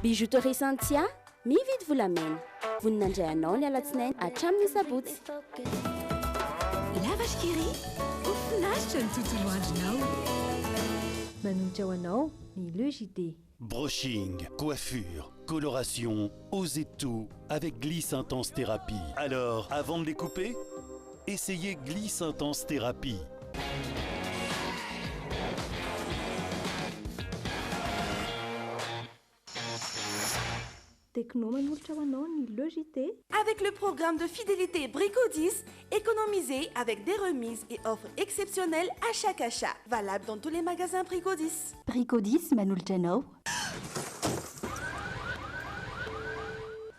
Bijouterie Santia, mividy volamena. Voninandray anao ny alatsinainy hatramin'ny sabotsy. Lavage Kiri, ofinaritra ny tontolo andronao. Manomtra ho anao ny Le JT. Brushing, coiffure, coloration, osez tout avec Gliss Intense Thérapie. Alors, avant de les couper, essayez Gliss Intense Thérapie. Techno manolotra ho anao ny Le JT. Avec le programme de fidélité Brico 10, économisez avec des remises et offres exceptionnelles à chaque achat. Valable dans tous les magasins Brico 10. Brico 10 manolotra anao.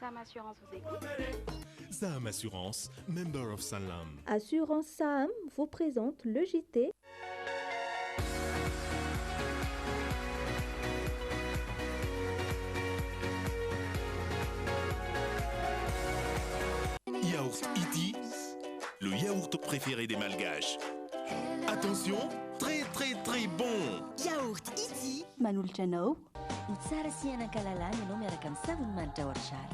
Sam Assurance vous écoute. Sam Assurance, member of Sanlam. Assurance Sam vous présente Le JT. Yaourt Iti, le yaourt préféré des Malgaches. Attention, très très très bon. Yaourt Iti manolotra anao. Tsara sy anankalalana ianao miaraka amin'ny savony manitra Orchard.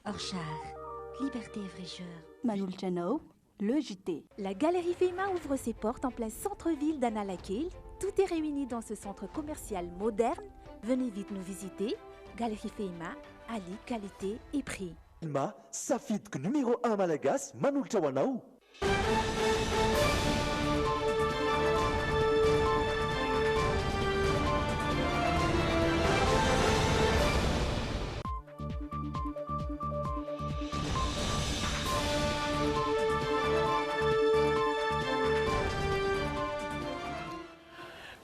Orchard, liberté et fraîcheur. Manolotra anao. Le JT. La Galerie Feima ouvre ses portes en plein centre-ville d'Analakil. Tout est réuni dans ce centre commercial moderne. Venez vite nous visiter. Galerie Feima, Ali, qualité et prix. Ma safidiko numéro 1 malagasy manolotra ho anao.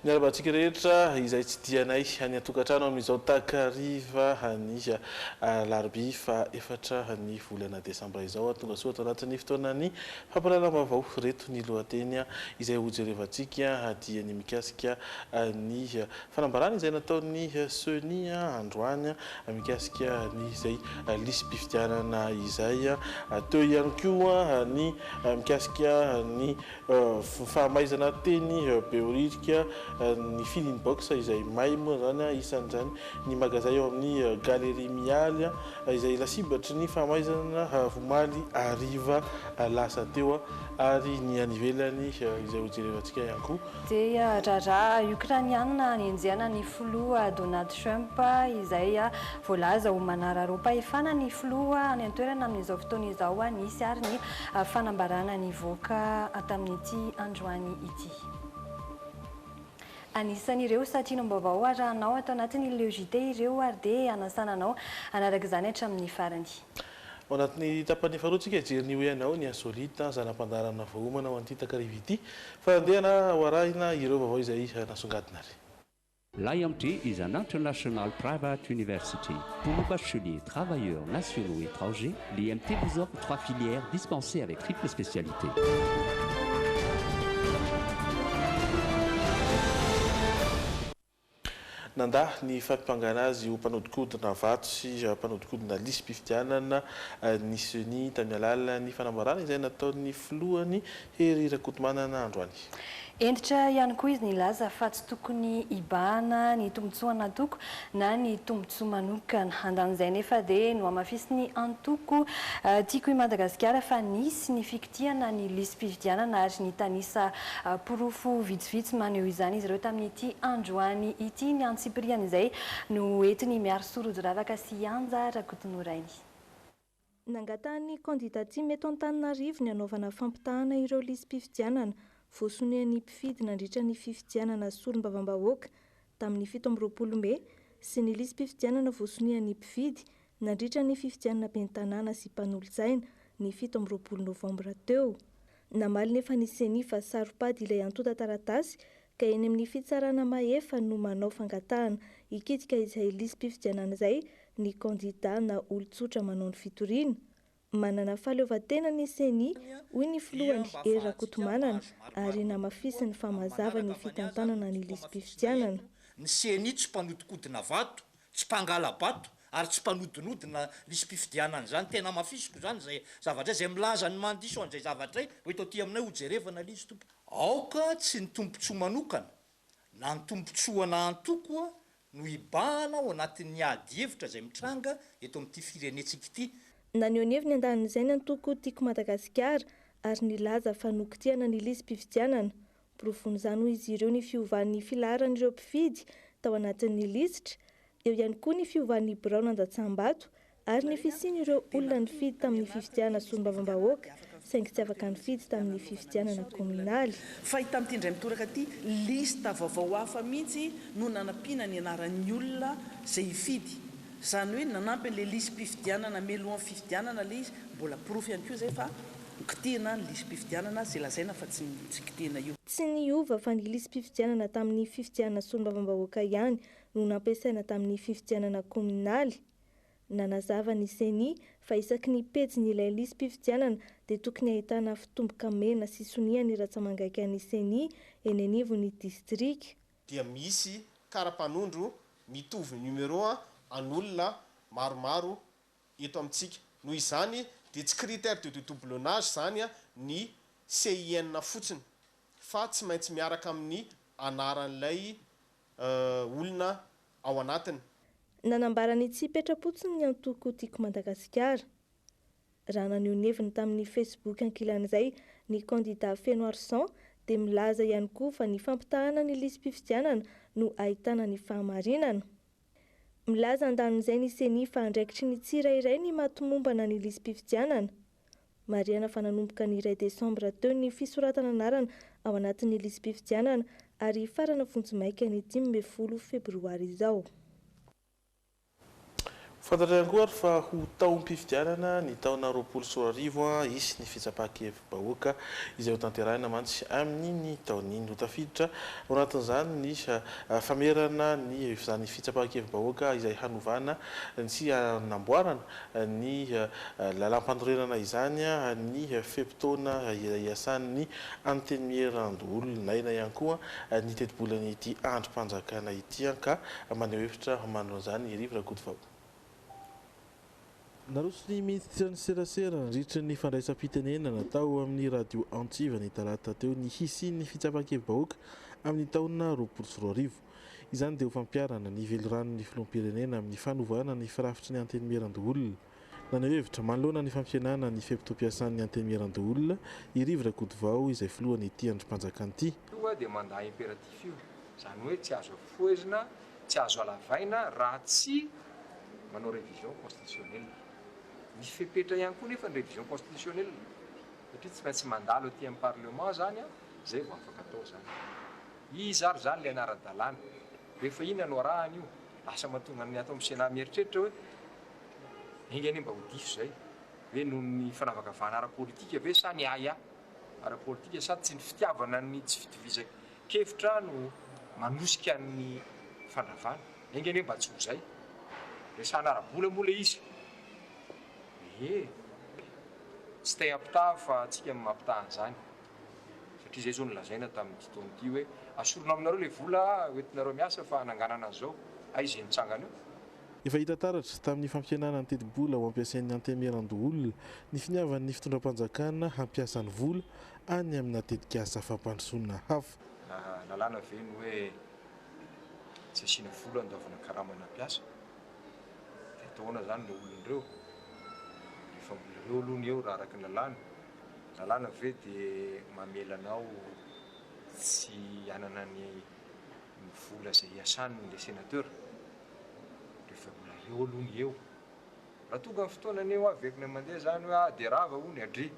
Niarabantsika rehetra izay tsy dianay any atokantrano amin'izao takariva ny larobia fa efatra ny volana desambra izao tonga soa ato anatin'ny fotoanany famparana-baovao reto ny lohateny izay hojerevantsika dia ny mikasika ny fanambarana izay nataon'ny seni androany mikasika ny izay lisy mpifidianana izay teo ihany koa ny mikasika ny fahamaizana teny beorika ny filin box izay may moa zany isan'izany ny magazay eo amin'ny galerie mialy izay lasibatry ny fahamaizana vomaly ariva lasa teo ary ny anivelany izay hojerevantsika ihany koa dia raharaha ukrainiana nienjehana ny filoha Donald Trump izay voalaza ho manararoam-pahefana ny filoha any an-toerana amin'izao fotoana izao nisy ary ny fanambarana ny voaka tamin'ity androany ity. Anisan'ireo satrinom-baovao arahanao atao anatin'ny Le JT ireo ary dia anasananao anaraka izany hatramin'ny farany. Ao anatin'ny tapany faharoatsika jery hoe anao ny insolite zanam-pandarana vahoamana ho an'ity takariva ity fa andehana ho arahina ireo vaovao izay nasongadina ary. L'IMT is an international private university. Pour nos bacheliers, travailleurs nationaux et étrangers, l'IMT vous offre 3 filières dispensées avec triple spécialité. Nanda ny fampangana azy ho mpanodikodina vato sy mpanodikodina lisy mpifidianana ny seni tamin'ny alalany fanambarana izay nataon'ny filohany Hery Rakotomanana androany. Enditra ihany koa izy nilaza fa tsy tokony ibahana ny tombotsoa natoko na ny tombotsoa manokana. Andan'izay nefa dia no amafisy ny antoko tiako i Madagasikara fa nisy ny fikitiana ny lisy mpifidianana ary ny tanisa porofo vitsivitsy maneho izany izy ireo tamin'ity androany ity ny antsipriana izay no entiny miaro sorody ravaka sy anja Rakotonorainy. Nangatany candidature meto Antananarivo ny anaovana fampitahana ireo lisy mpifidianana voasonian'ny mpifidy nandritra ny fifidianana solombavam-bahoaka tamin'ny 17 Mey sy ny lisy mpifidianana voasonian'ny mpifidy nandritra ny fifidianana bentanàna sy mpanolo-tsaina ny 17 Novambra teo. Namaly nefa ny seni fa saropady ilay antota taratasy ka eny amin'ny fitsarana mahefa no manao fangatahana ikitika izay lisy mpifidianana izay ny kandida na olon-tsotra manao ny fitoriana. Manana fahaleovantena ny seni hoy ny filohany Hery Rakotomanana ary namafisy ny famazava ny fitantanana ny lisy mpifidianana. Ny seni tsy mpanodikodina vato, tsy mpangala bato ary tsy mpanodinodina lisy mpifidianana zany tena mafisiko zany zay zavatra zay milaza ny mandiso an'izay zavatra hoe toty aminay hojerevana lisy tompo. Aoka tsy ny tompontsoa manokana na ny tompontsoa na antoko no ibana ao anatin'ny ady hevitra izay mitranga eto amin'ity firenetsika ity. Naneho ny heviny andanin'izay ny antoko tiako Madagasikara ary nilaza fa nokitiana ny lisam-pifidianana. Provony izany hoy izy ireo ny fiovan'ny filaharan'ireo mpifidy tao anatin'ny lisitra, eo ihany koa ny fiovan'ny birao nandatsam-bato ary ny fisian'ireo olona nifidy tamin'ny fifidianana solombavam-bahoaka saingy tsy afaka nifidy tamin'ny fifidianana kominaly. Fa hita amin'ity indray mitoraka ity lista vaovao hafa mihitsy no nanampiana ny anaran'ny olona izay hifidy. Izany hoe nanampy an'ilay lisam-pifidianana melohan'ny fifidianana ilay izy, mbola porofo ihany koa izay fa kitihana ny lisam-pifidianana izay lazaina fa tsy kitihana io. Tsy niova fa ny lisam-pifidianana tamin'ny fifidianana solombavam-bahoaka ihany no nampiasaina tamin'ny fifidianana kominaly. Nanazava ny CENI fa isaky ny pejy ilay lisam-pifidianana dia tokony ahitana fitomboka mena sy soniany ratsamangaiky an'ny CENI eny anivon'ny distrika. Dia misy kara-panondro mitovy numero an'olona maromaro eto amintsika. Noho izany dia tsy critère de doublonnage zany ny CIN fotsiny fa tsy maintsy miaraka amin'ny anaran'ilay olona ao anatiny. Nanambarany tsy hipetra-potsiny ny antoko tiako Madagasikara. Raha naneho ny heviny tamin'ny Facebook ankilan'izay ny candidat feno arsan dia milaza ihany koa fa ny fampitahana ny lisam-pifidianana no ahitana ny fahamarinana. Milaza andanin'izay ny CENI fa andraikitry ny tsirairay ny matimombana ny lisam-pifidianana. Mariana fa nanomboka ny 2 Desambra teo ny fisoratana anarana ao anatin'ny lisam-pifidianana ary farana vonjy-maika ny 15 Febroary izao. Fantatra ihany koa fa ho taom-pifidianana ny taona 2024 isy ny fitsapan-kevim-bahoaka izay ho tanterahina mantsy amin'ny taon'iny ho tafiditra. Ao anatin'izany ny famerana ny izany fitsapan-kevim-bahoaka izay hanovana sy hanamboarana ny lalam-panorenana izany ny fempotoana iasan'ny anteny mierandoolona ina ihany koa ny teti-bolana ity androm-panjakana ity ka maneho hevitra manao izany Rive Rakotovao. Naroso ny ministra ny serasera nandritra ny fandraisam-pitenenana natao amin'ny radio Antsiva ny talata teo ny hisian'ny fitsapan-kevim-bahoaka amin'ny taona 2024. Izany dia ho fampiarana ny veloranon'ny filoham-pirenena amin'ny fanovana ny firafitry ny anteny mierandoolona. Naneho hevitra manoloana ny fampihenana ny fempo-tom-piasan'ny anteny mierandoolona i Rive Rakotovao izay filohan'ny ity androm-panjakana ity. Io dia mandaha impératif io, izany hoe tsy azo foezina, tsy azo alavaina raha tsy manao révision constitutionnelle. Misy fepetra ihany koa nefa ny révision constitutionnelle satria tsy maintsy mandalo aty amin'ny parlement zany zay vao afaka atao zany. Izary zany ilay anara-dalàna. Rehefa iny anao rahany io lasa mahatonga ny atao amin'ny Sénat mieritreritra hoe engany mba ho diso zay hoe noho ny fanavakavahana ara-politika ve sa ny aya ara-politika sa tsy ny fitiavana ny tsy fitovizan-kevitra no manosika ny fandravana. Engany mba tsy ho zay. Resana ara-bola moa le izy. Tsy te hampitaha fa atsika mampitaha an'izany satria zay zao nolazaina tamin'ny fotoana ity hoe asorona aminareo le vola hoentinareo miasa fa hananganana an'izao aizy nitsangana eo. Efa hita taratra tamin'ny fampihenana ny teti-bola ho ampiasain'ny anteny mierandoolona ny finiavan'ny fitondram-panjakana hampiasany vola any amina tetikasa fampandrosoana hafa. Lalàna ve ny hoe tsy asiana vola andaovana karamana ampiasa dia ataona zany le olon'ireo. Rehefa mbola eo aloha eo raha araka ny lalàna ve dia mamelanao tsy hanana ny vola izay iasan'ny le sénateur. Rehefa mbola eo aloha eo raha tonga amin'ny fotoana eo avekiny mandeha zany hoe dia rava hono adry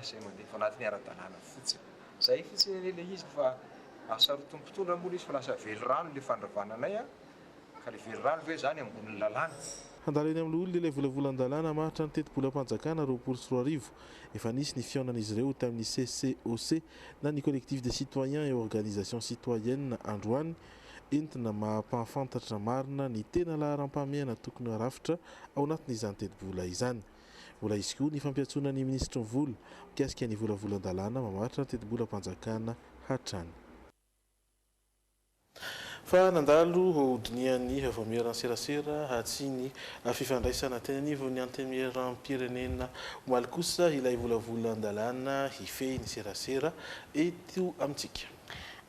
zay mandeha fa anatin'ny ara-dalàna fotsiny. Zay fotsiny ilay izy fa asarotom-potondra moa izy fa lasa velorano le fandravananay ka le velorano ve zany ambonin'ny lalàna. Handalo eny amin'ny olona ilay volavolan-dalàna maritra ny teti-bolam-panjakana 2024. Efa nisy ny fihaonan'izy ireo tamin'ny CCOC na ny collectif des citoyens et organisation citoyenne androany entina mampahafantatra marina ny tena laharam-pahamehana tokony harafitra ao anatin'izany teti-bola izany. Vola izy koa ny fampiatsoana ny ministra ny vola mikasika ny volavolan-dalàna mamaritra ny teti-bolam-panjakana hatrany. Fa nandalo hodinian'ny vameran'ny serasera tsy ny fifandraisana teny anivon'ny anteny mieram-pirenena omaly kosa ilay volavolan-dalàna hifehy ny serasera eto amintsika.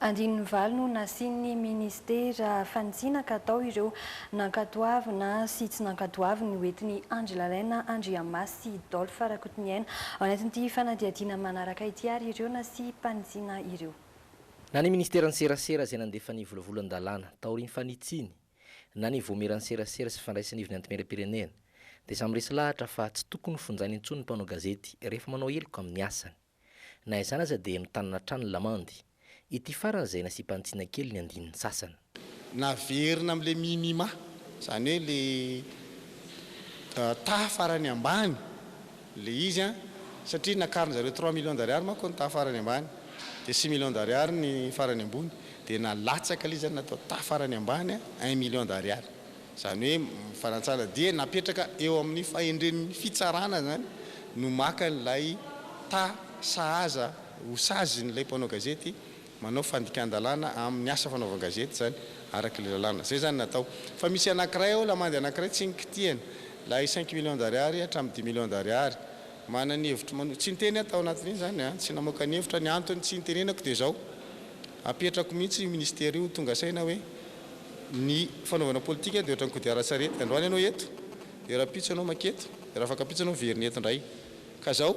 Andininy valo no nasiany ministera fanitsina ka atao ireo nankatoavina sy tsy nankatoavina hoentiny Angela Lena, Andriamasy sy Dolphe Rakotiniaina ao anatin'ity fanadihadiana manaraka ity ary ireo nasy mpanitsina ireo. Na ny ministera ny serasera izay nandefa ny volavolan-dalàna taoriny fanitsiny na ny voamerany serasera sy fandraisan'ivony antimera-pirenena dia samy resy lahatra fa tsy tokony fonjainy intsony ny mpanao gazety rehefa manao heloka amin'ny asany. Na izany aza dia mitanana trano lamandy. Ity farany izay nasy mpanitsina kely ny andininy sasany. Naverina amin'ilay minima, izany hoe le taha farany ambany, le izy satria nakariny zareo 3 millions d'ariary manko ny taha farany ambany, dia 6 millions d'ariary ny farany ambony, dia nalatsaka ilay zany natao taha farany ambany 1 million d'ariary. Izany hoe fanatsara dia napetraka eo amin'ny fahendren'ny fitsarana zany no maka n'ilay taha sahaza ho sazyn'ilay mpanao gazety manao fandikan-dalàna amin'ny asa fanaovana gazety zany araka ilay lalàna. Zay zany natao. Fa misy anankiray ao lamandy anankiray tsy nikitiana, lay 5 millions d'ariary hatramin'ny 10 millions d'ariary. Mana ny hevitra tsy niteny atao anatin'iny zany, tsy namoaka ny hevitra, ny antony tsy nitenenako dia zao. Apetrako mihitsy io ministera io tonga saina hoe ny fanaovana politika dia ohatran'ny kodiaran-tsarety. Androany ianao eto, dia raha pitso ianao maketo, dia raha afaka pitso ianao miverina eto indray. Ka zao,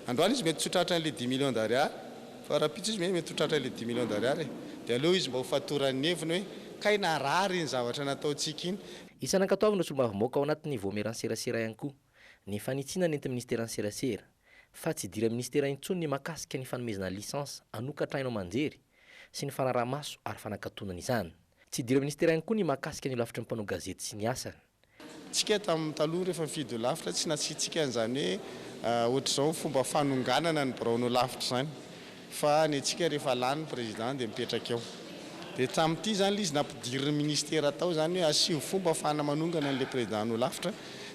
androany izy mety tsotratra an'ilay 10 millions d'ariary, fa raha pitso izy mety tsotratra an'ilay 10 millions d'ariary. Dia aleo izy mba ho fatoran'ny heviny hoe kay narary ny zavatra nataontsika iny. Isanankatoavina sy olomavamoaka ao anatin'ny voamerany serasera ihany koa ny fanitsina nenty ministeran'ny serasera fa tsy dira ministera intsony ny makasika ny fanomezana lisansa anokatrainao manjery sy ny fanaramaso ary fanakatonana izany. Tsy dira ministera ihany koa ny makasika ny lafitra ny mpanao gazety sy ny asany. Tsika tamin'ny taloha rehefa mifidy lafitra tsy nasitsika an'izany hoe ohatr'izao fomba fanonganana ny biraonao lafitra zany, fa ny antsika rehefa lany président dia mipetraka eo. Dia tamin'ity zany izy nampidiriny ministera tao zany hoe asio fomba afahana manongana n'ilay président no lafitra,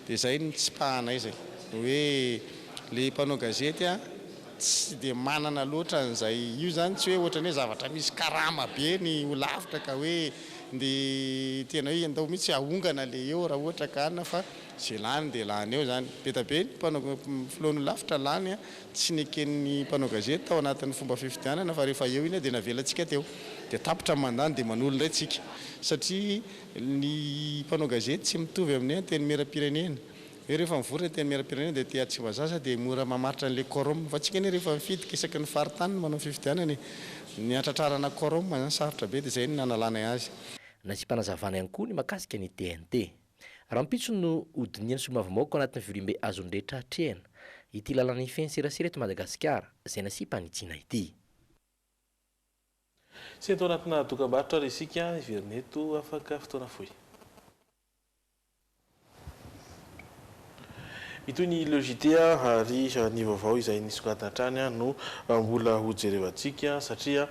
dia zay ny tsy pahanay zay hoe le mpanao gazety tsy dia manana loatra n'izay io zany, tsy hoe ohatrany hoe zavatra misy karama be ny ho lafitra ka hoe dia tena hoe andao mihitsy ahongana le eo raha ohatra ka anina, fa zay lany dia lany eo zany. Betabe ny mpanao filohan'ny lafitra lany tsy neken'ny mpanao gazety tao anatin'ny fomba fifidianana, fa rehefa eo iny dia navelantsika teo dia tapitra mandany dia manolo indray tsika, satria ny mpanao gazety tsy mitovy amin'ny teny mera-pirenena. Hoe rehefa mivory teny mera-pirenena dia tia tsy mazasa dia mora mamaritra n'ilay quorum, fa tsika ny rehefa mifidy isaky ny faritany manao fifidianana ny atratrarana quorum zany sarotra be, dia zay ny nanalana azy. Nasy mpanazavana ihany koa ny makasika ny TNT. Raha mpitso no hodiniany sy olomavamoaka ao anatin'ny virimbe azon'rehetra hatrehana ity lalàna ifeny serasera eto Madagasikara izay nasy mpanitsina ity. Sy atao anatina dokam-barotra resika iveroneto afaka fotoana fohy. Ito ny logité ary ny vaovao izay nisokatana hatrany no mbola hojerevantsika satria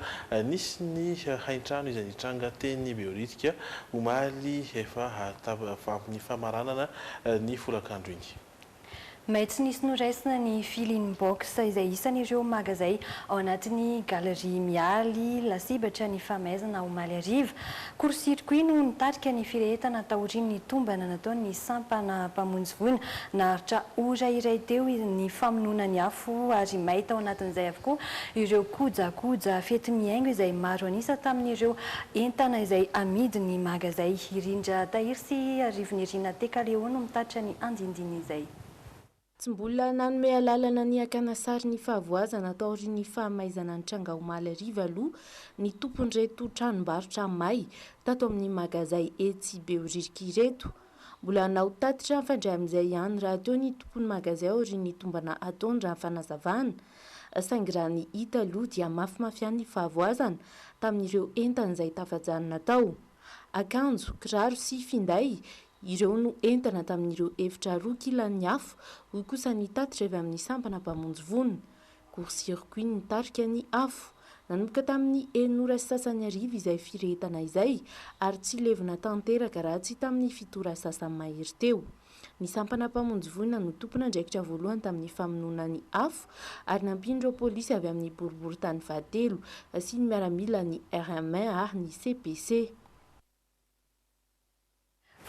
nisy ny haintrano izay nitranga teny Beoritika omaly efa amin'ny famaranana ny folakandro iny. Maitsy nisy noraisina ny Filine Box izay isan'ireo magazay ao anatin'ny galerie Mialy lasibatra ny famaizana omaly ariva. Court-circuit no nitarika ny firehetana taorian'ny tombana nataon'ny sampana mpamonjy voina, naharitra ora iray teo ny famonoana ny afo ary mahita ao anatin'izay avokoa ireo kojakoja fety miaingo izay maro anisa tamin'ireo entana izay amidiny magazay. Irindra Tahiry sy Rivinirina Tekaleo no mitaritra ny andindiny izay. Tsy mbola nanome alalana ny akanasary ny fahavoazana taorian'ny fahamaizana ny tranga omaly ariva aloha ny tompon'ireto tranombarotra may tato amin'ny magazay etsy Beoririka ireto. Mbola nao tatitra mifandray amin'izay ihany raha teo ny tompon'ny magazay aorian'ny tombana ataony raha fanazavana. Saingy raha ny hita aloha dia mafimafy ihany ny fahavoazana tamin'ireo entana izay tafajanona tao. Akanjo, kiraro sy finday ireo no entana tamin'ireo efitra roa kilan'ny afo, hoy kosa ny tatitra avy amin'ny sampana mpamonjy vonona. Court-circuit nitarika ny afo, nanomboka tamin'ny 700 izay firehetana izay, ary tsy levina tanteraka raha tsy tamin'ny fitora sasany mahery teo. Ny sampana mpamonjy vonona no tompona andraikitra voalohany tamin'ny famonoana ny afo, ary nampindreo polisy avy amin'ny boriboritany fahatelo sy ny miaramila ny RMA ary ny CPC.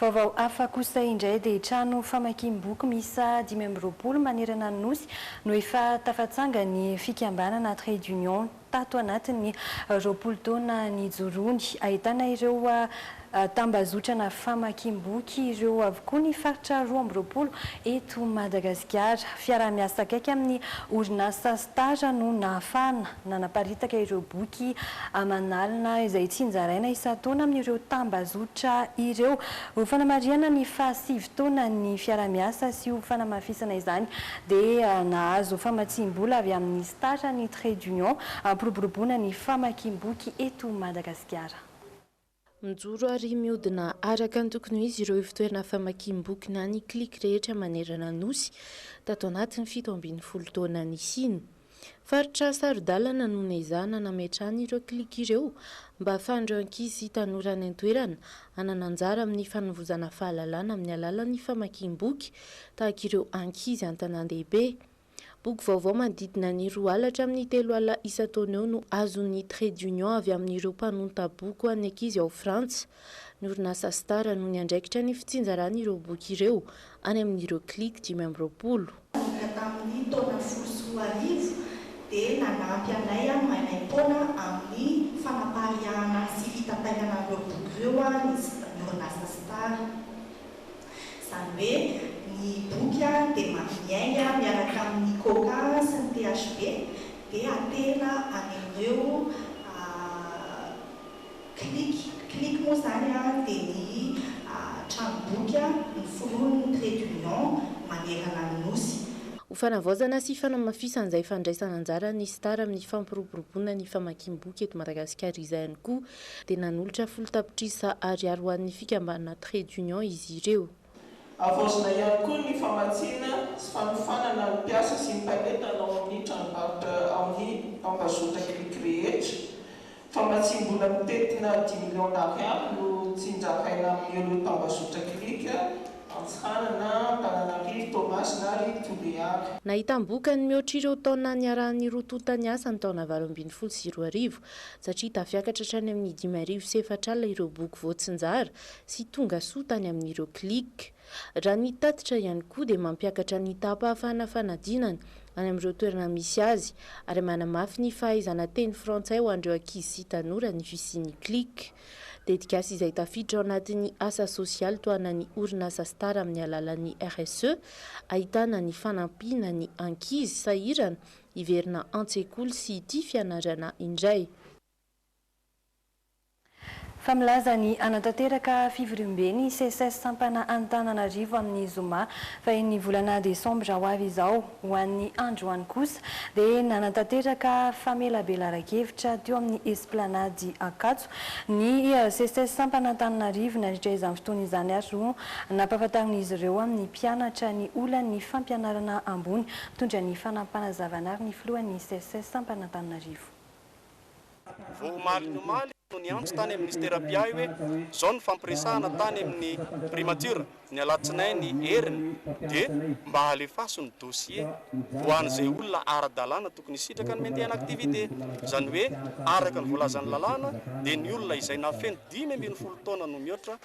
Vaovao hafa kosa indray dia trano famakiam-boky miisa 520 manerana ny nosy no efa tafatsanga ny fikambanana Trade Union tato anatin'ny roapolo taona ny jorony. Ahitana ireo tambazotrana famakiam-boky ireo avokoa ny faritra 12 eto Madagasikara. Fiara-miasa akaiky amin'ny orinasa Star no nahafana nanaparitaka ireo boky aman'alina izay tsinjaraina isan-taona amin'ireo tambazotra ireo. Ho fanamariana ny fahasivy-taona ny fiara-miasa sy ho fanamafisana izany dia nahazo famatsiam-bola avy amin'ny Star ny Trait d'Union ampiroboroboana ny famakiam-boky eto Madagasikara. Mijoro ary mihodina araka ny tokony izy ireo fitoerana famakiam-boky na ny klik rehetra manerana nosy tato anatin'ny 17 taona nisiny. Faritra Sarodalana no nezana nametrahany ireo klik ireo mba ahafahan'ireo ankizy tanora any an-toerana hanana anjara amin'ny fanovozana fahalalana amin'ny alalan'ny famakiam-boky tahaka ireo ankizy an-tanan-dehibe. Boky vaovao manodidina ny 2 alatra amin'ny 3 alina isan-taona eo no azon'ny Trait d'Union avy amin'ireo mpanonta boky ho an'ny ankizy ao Frantsa. Ny orinasa Star no niandraikitra ny fitsinjarana ireo boky ireo any amin'ireo klik 2020. Tamin'ny taona 2010 dia nanampy anay manaim-poana amin'ny fanapariahana sy fitatainana ireo boky ireo ny orinasa Star. Izany hoe ny boky dia mampiainga miaraka amin'ny COCA sy ny THB dia atena any amin'ireo klik moa zany dia ny tranomboky ny foloan'ny Trait d'Union manerana ny nosy. Ho fanavaozana sy fanamafisana izay fandraisana anjara ny Star amin'ny fampiroboroboana ny famakiam-boky eto Madagasikara izay ihany koa dia nanolotra folo-tapitrisa ariary ho an'ny fikambanana Trait d'Union izy ireo. Avaozina ihany koa ny famatsiana sy fanofanana ny mpiasa sy ny mpanety anao amin'ny tranombarotra amin'ny tambazotra klik rehetra. Famatsiam-bola mitetina 10 millions d'ariary no tsinjaraina amin'ireo tambazotra klik Antsiranana, Antananarivo, Toamasina ary Toliara. Nahita boky ny mihoatra ireo taona niarahan'ny rotontany asa ny taona 2012 sy 2010 satria tafiakatra hatrany amin'ny 5,4 alina ireo boky voatsinjara sy tonga soa tany amin'ireo klik. Raha ny tatitra ihany koa dia mampiakatra ny tapa-hafana fanadinana any amin'ireo toerana misy azy ary manamafy ny fahaizana teny frantsay ho an'ireo ankizy sy tanora ny fisian'ny klik. Dedikasy izay tafiditra ao anatin'ny asa sosialy toana ny orinasa Star amin'ny alalan'ny RSE ahitana ny fanampiana ny ankizy sahirana hiverina an-tsekoly sy tia fianarana indray. Famlaza ny anatanteraka fivoriam-beny CSS sampana Antananarivo amin'ny Zoma fa ny volana Desambra ho avy izao ho an'ny androany kosa dia nanatanteraka famelabelan-kevitra teo amin'ny Esplanady Ankatso. Ny CSS sampana Antananarivo nandritra izany fotoana izany ary no nampahafantarin'izy ireo amin'ny mpianatra ny olan'ny fampianarana ambony mitondra ny fanampana-zavana ary ny filohan'ny CSS sampana Antananarivo. Ny antso tany amin'ny ministera-pia hoe zao ny fampiresahana tany amin'ny primature ny alatsinainy heriny dia mba halefaso ny dossier ho an'izay olona ara-dalàna tokony sitraka ny mendeana aktivité. Izany hoe araka ny voalazan'ny lalàna dia ny olona izay nafeno 10 taona no mihoatra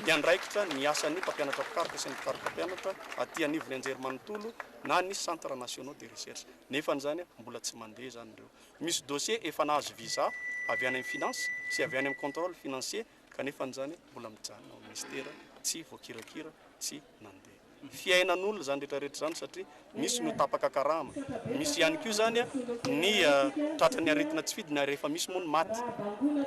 miandraikitra ny asan'ny mpampianatra pikaroka sy ny pikaroka mpianatra aty anivon'ny Anjerimanontolo na ny centre nationaux de recherche. Nefa zany mbola tsy mandeha zany ireo. Misy dossier efa nahazo visa avy any amin'ny finance sy avy any amin'ny contrôle financier kanefa zany mbola mijanona ao ministera tsy voakirakira tsy nandeha. Fiainan'olona zany rehetrarehetra zany satria misy no tapaka karama, misy ihany koa zany ny tratrany aretina tsy fidina rehefa misy moa ny maty.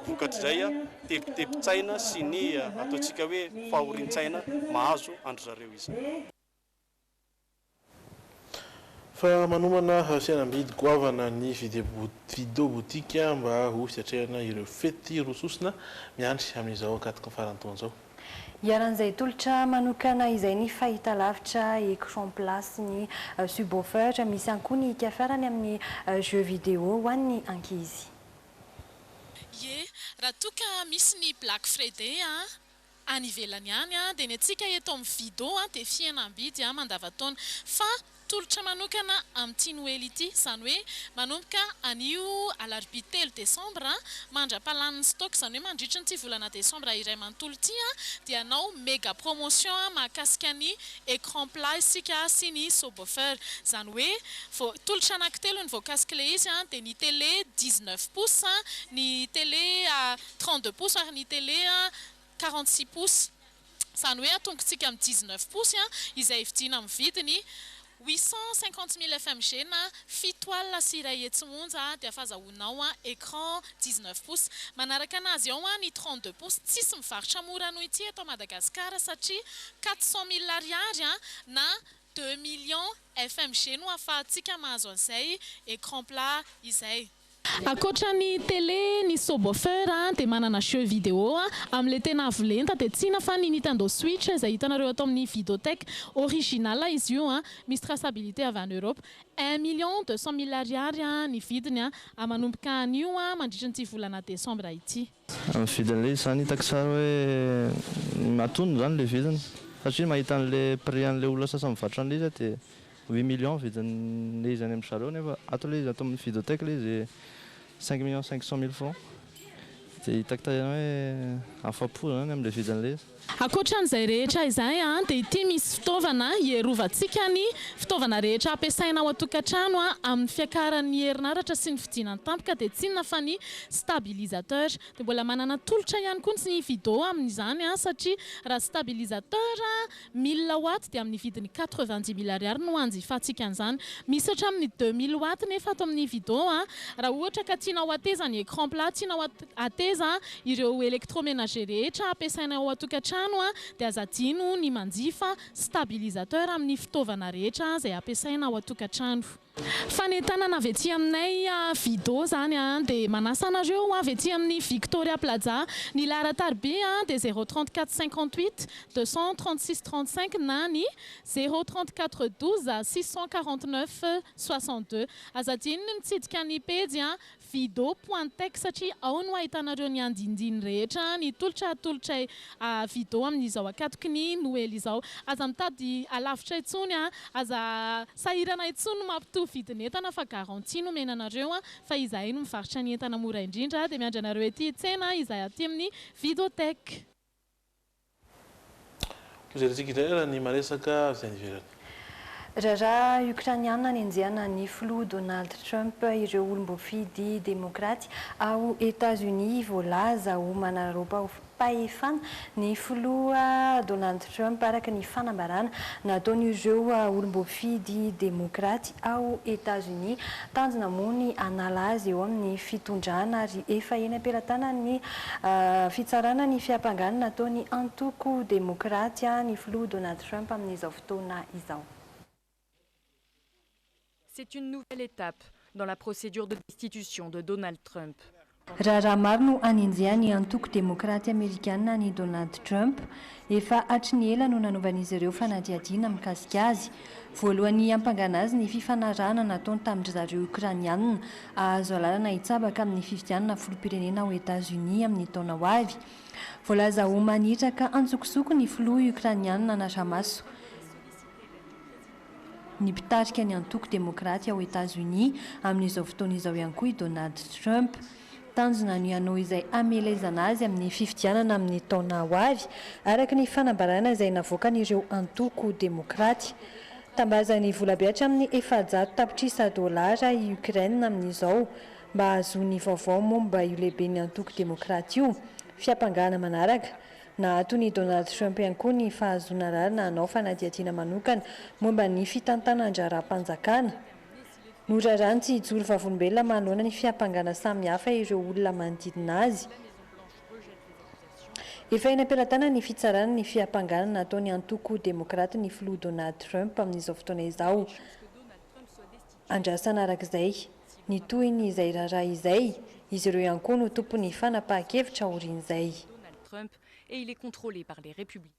Vokatr'izay tepitepitsaina sy ny ataontsika hoe fahorin-tsaina mahazo andro zareo izy. Fa manomana fianambidy goavana ny vidéo boutique mba ho fiatrehana ireo fety rososina miandry amin'izao akatoko farantaona zao. Iaran'izay tolotra manokana izay ny fahita lavitra écran place ny subwoofer misy ihany koa ny kafiarany amin'ny jeu vidéo ho an'ny ankizy. Ye, raha toa ka misy ny Black Friday any ivelany any dia ny antsika eto amin'ny vidéo dia fihenam-bidy mandavataona fa tolotra manokana amin'ity noely ity, izany hoe manomboka anio alarobia 3 desambra mandra-palan'ny stock, izany hoe mandritra nyity volana desambra iray manontolo ity dia anao méga promotion mahakasika ny écran plat isika sy ny subwoofer, izany hoe tolotra anankitelo ny voakasika le izy dia ny télé 19 pouces, ny télé 32 pouces ary ny télé 46 pouces. Izany hoe atongotsika amin'ny 19 pouces izay vidiana amin'ny vidiny 850 000 FMG na 7 toile sy iray etsi-monja dia afahazahoanao écran 19 pouces. Manaraka anazy ao ny 32 pouces tsisy mivarotra mora noho ity eto Madagasikara satria 400 000 ariary na 2 millions FMG no afahantsika mahazo an'izay écran plat izay. Akoatra ny télé, ny subwoofer dia manana jeu vidéo amin'ilay tena avolenta dia tsina fa ny Nintendo Switch izay hitanareo atao amin'ny Videothèque original izy io misy traçabilité avy any Europe. 1 200 000 ariary ny vidiny manomboka an'io mandritra nyity volana desambra ity. Amin'ny vidin'ilay izany hitako tsara hoe matono zany le vidiny satria mahita an'ilay prix an'ilay olona sasany mivarotra an'ilay izy dia 8 millions vidin'ilay izy any amin'ny zareo nefa ato ilay izy atao amin'ny Videothèque ilay izy 5 500 000 francs dia hitako tena hoe afa-po zany amin'ilay vidin'ilay izy. Akoatran'izay rehetra izay dia ity misy fitaovana hierovatsika ny fitaovana rehetra ampiasaina ao an-tokantrano amin'ny fiakaran'ny herinaratra sy ny fidinan'ny tampoka dia tsinona fa ny stabilisateur. Dia mbola manana tolotra ihany koa ny vidéo amin'izany satria raha stabilisateur 1000 watts dia amin'ny vidiny 90 000 ariary no anjifantsika an'izany. Misy hatramin'ny 2000 watts nefa ato amin'ny vidéo raha ohatra ka tianao ateza ny écran plat, tianao ateza ireo électroménager rehetra ampiasaina ao an-tokantrano dia azadino ny manjifa stabilisateur amin'ny fitaovana rehetra izay ampiasaina ao an-tokantrano. Fanentanana avy ety aminay vidéo zany dia manasa anareo avy ety amin'ny Victoria Plaza, ny laharan-tarobia dia 034 58 236 35 na ny 034 12 649 62. Azadino ny mitsidika ny pejy video.tech satria ao no ahitanareo ny andindiny rehetra ny tolotra vidéo amin'izao akatoky ny noely izao. Aza mitady alavitra intsony aza sahirana intsony mampitovy vidiny entana fa garantie no menanareo fa izahay no mivarotra ny entana mora indrindra dia miandry anareo ety tsena izay aty amin'ny Videothèque. Zerentsika indray ny maresaka avy any ivelany. Raha Ukrainiana ny anjehana ny filoha Donald Trump ireo olom-boafidy demokraty ao États-Unis voalaza ho manaroba pahefana ny filoha Donald Trump araka ny fanambarana nataon'ireo olom-boafidy demokraty ao États-Unis tanjona moa ny anala azy eo amin'ny fitondrana ary efa eny am-pelatana ny fitsarana ny fiampanganana nataony antoko demokraty ny filoha Donald Trump amin'izao fotoana izao. C'est une nouvelle étape dans la procédure de destitution de Donald Trump. Raha maro no anenjehany antoko demokraty amerikana ny Donald Trump efa hatry ny ela no nanaovan'izy ireo fanadihadiana mikasika azy. Voalohany hampangana azy ny fifanarahana nataony tamin'ny zareo Ukrainiana ahazo alalana hitsabaka amin'ny fifidianana filoham-pirenena ao États-Unis amin'ny taona ho avy. Voalaza ho manitraka antsokosoko ny filoha Ukrainiana anara-maso. Ny mpitarika ny antoko demokraty ao États-Unis amin'izao fotoana izao ihany koa i Donald Trump. Tanjona ny anao izay amelezana azy amin'ny fifidianana amin'ny taona ho avy araka ny fanambarana izay navoakan'ireo antoko demokraty. Tambazany volabeatra amin'ny 700 tapitrisa dolara i Ukraine amin'izao mba ahazoany vaovao momba io lehibe ny antoko demokraty io. Fiampangana manaraka na atony Donald Trump ihany koa ny fahazoana rarina anao fanadihadiana manokana momba ny fitantanan-draram-panjakana. Norarany tsy hijoro vavolombelona manoloana ny fiampangana samihafa ireo olona manodidina azy. Efa eny am-pelatana ny fitsarana ny fiampanganana nataony antoko demokraty ny filoha Donald Trump amin'izao fotoana izao. Andrasana arak'izay ny tohiny izay raharaha izay izy ireo ihany koa no tompony fanapahan-kevitra aorian'izay. Et il est contrôlé par les républicains.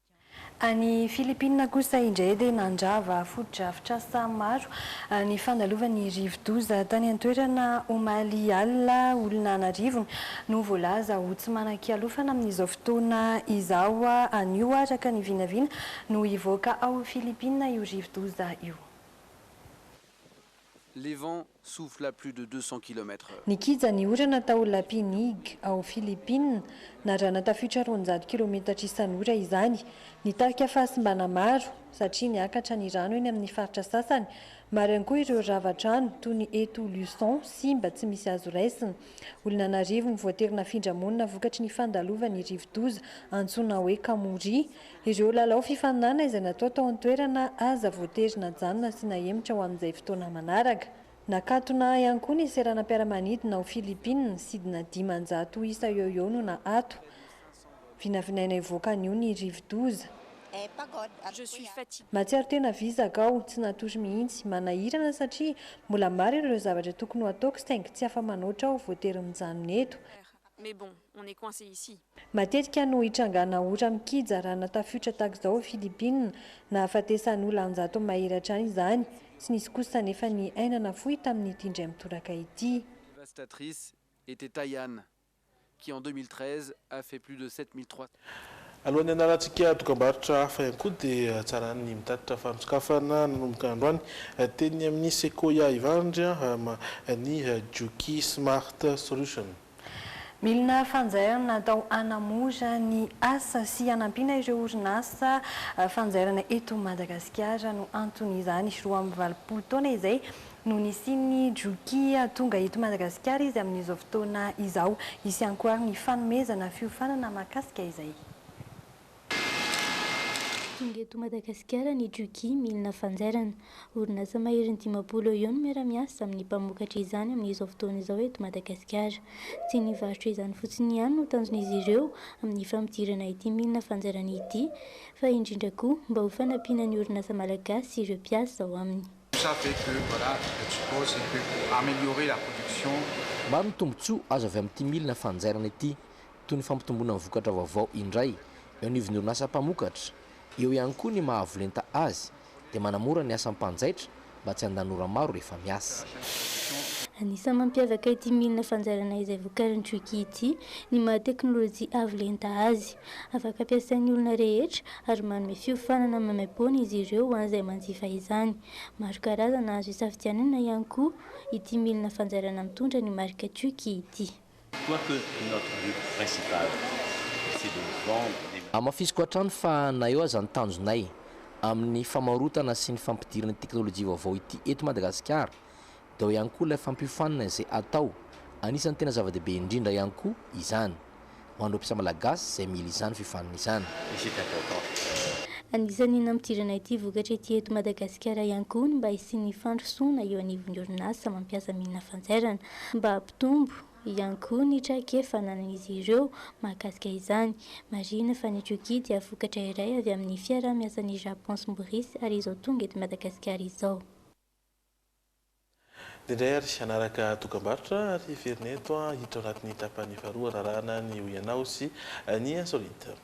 Any Philippines kosa indray dia nandrava foto-drafitrasa maro ny fandalovan'ny rivo-doza tany an-toerana omaly alina olona anarivony no voalaza ho tsy manan-kialofana amin'izao fotoana izao anio araka ny vinavina no hivoaka ao Philippines io rivo-doza io. Les vents soufflent à plus de 200 km/h. Ny kija niorana tao Lapinig ao Philippines nadrana tafiotra 200 kilometatra isan'ora izany. Nitarika fahasimbana maro satria niakatra ny rano eny amin'ny faritra sasany. Maro ihany koa ireo rava-trano toy ny eto Luçon simba tsy misy azo raisina. Olonanarivo nivoatery nafindra monina vokatry ny fandalovany rivo-doza antsoina hoe Kamori. Ireo lalao fifaninana izay natao tao an-toerana aza voatery najanona sy nahemotra ho amin'izay fotoana manaraka. Nakatona ihany koa ny seranam-piaramanidina ao Philippines sidina 500 isa eo no nahato. Vinavinaina ivoaka an'io ny rivo-doza. Je suis fatiguée. Matsiaro tena vizaka ao, tsy natory mihitsy, manahirana satria mbola maro ireo zavatra tokony ho ataoko saingy tsy afa manoatra aho voatery mijanona eto. Mais bon, on est coincé ici. Matetika no hitrangana ora mikija raha natafiotra tahaka izao ao Philippines na ahafatesan'ny olona 100 mahiratra any izany. Tsy nisy kosa nefa ny ainana fohy tamin'ny tindray mitoraka ity. Dévastatrice était Taïan, qui en 2013 a fait plus de 7300. alohan'ny anarantsika dokam-barotra hafa ihany koa dia tsara ny mitatitra fanosokafana nanomboka androany teny amin'ny Sequoia Ivandria ny Juki Smart Solution. Milina fanjairana natao hanamora ny asa sy hanampiana ireo orinasa fanjairana eto Madagasikara no antony izany 20 taona izay no nisiany Juki tonga eto Madagasikara izy amin'izao fotoana izao. Isy ihany koa ny fanomezana fiofanana mahakasika izay. Tonga eto Madagasikara ny Juki milina fanjairana. Orinasa maherin'ny 10 eo no miara-miasa amin'ny mpamokatra izany amin'izao fotoana izao eto Madagasikara. Tsy nivarotra izany fotsiny ihany no tanjon'izy ireo amin'ny fampidirana ity milina fanjairana ity, fa indrindra koa mba ho fanampiana ny orinasa malagasy sy ireo mpiasa ao aminy. Ça fait que voilà, je suppose c'est que pour améliorer la production. Maro ny tombontsoa azo avy amin'ity milina fanjairana ity, toy ny fampitombona ny vokatra vaovao indray eo anivon'ny orinasa mpamokatra. Eo ihany koa ny mahavolenta azy dia manamora ny asan'ny mpanjaitra mba tsy handanora maro rehefa miasa. Anisany mampiavaka ity milina fanjairana izay vokarin'ny Juki ity ny maha teknôlôjia avolenta azy. Afaka ampiasain'ny olona rehetra ary manome fiofanana maimaimpoana izy ireo ho an'izay manjifa izany. Maro karazana azo isafidianana ihany koa ity milina fanjairana mitondra ny marika Juki ity. Quoique notre but principal c'est de vendre. Amafisiko hatrany fa na eo aza ny tanjonay amin'ny famarotana sy ny fampidirana teknôlôjia vaovao ity eto Madagasikara dia ao ihany koa ilay fampiofanana izay atao. Anisan'ny tena zava-dehibe indrindra ihany koa izany. Ho an'ireo mpiasa malagasy izay mila izany fiofanana izany. Anisan'ny nampidirana ity vokatra ety eto Madagasikara ihany koa ny mba hisian'ny fandrosoana eo anivon'ny orinasa mampiasa milina fanjairana mba hampitombo ihany koa ny traikefanan'izy ireo mahakasika izany. Marina fa ny Juki dia vokatra iray avy amin'ny fiaraha-miasan'ny Japon sy Maurice ary izao tonga eto Madagasikara izao. Indray ary anaraka dokam-barotra ary verina eto hiditra ao anatin'ny tapany faharoa rarahana ny Oianao sy ny Insolite.